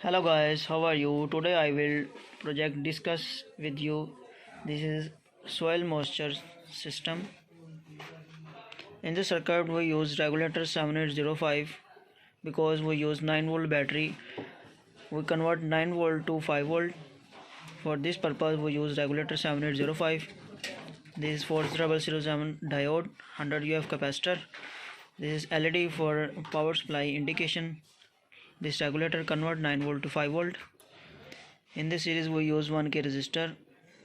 Hello guys, how are you? Today I will project discuss with you. This is soil moisture system. In this circuit we use regulator 7805 because we use 9-volt battery. We convert 9 volt to 5 volt. For this purpose we use regulator 7805. This is for 𝓮𝓼𝓷𝓮𝓷𝓼 diode, 100 UF capacitor. This is LED for power supply indication. This regulator convert 9 volt to 5 volt. In this series we use 1K resistor.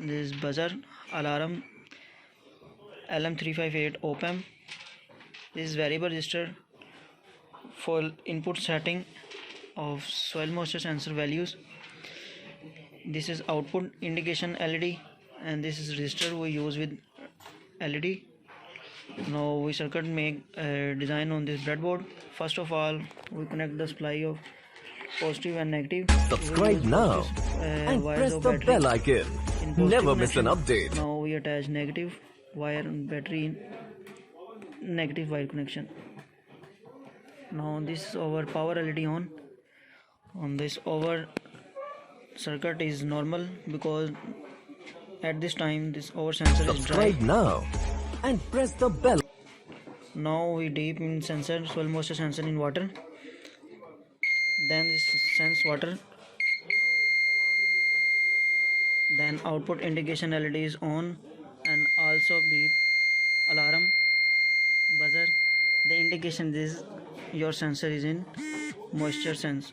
This is buzzer, alarm, LM358 op-amp. This is variable resistor for input setting of soil moisture sensor values. This is output indication LED, and this is resistor we use with LED. Now we circuit make a design on this breadboard. First of all, we connect the supply of positive and negative. Subscribe now and press the bell icon. Never miss an update. Now we attach negative wire and battery in negative wire connection. Now this is our power LED on. On this our circuit is normal because at this time this our sensor is dry. Subscribe now and press the bell. Now we deep in sensor, soil moisture sensor in water. Then this sense water. Then output indication LED is on, and also beep, alarm, buzzer. The indication is your sensor is in moisture sense.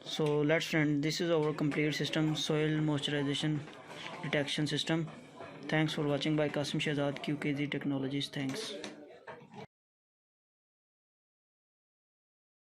So let's friend, this is our complete system, soil moisturization detection system. Thanks for watching by 𝐃𝐞𝐭𝐚𝐢𝐥𝐬 Technologies. Thanks.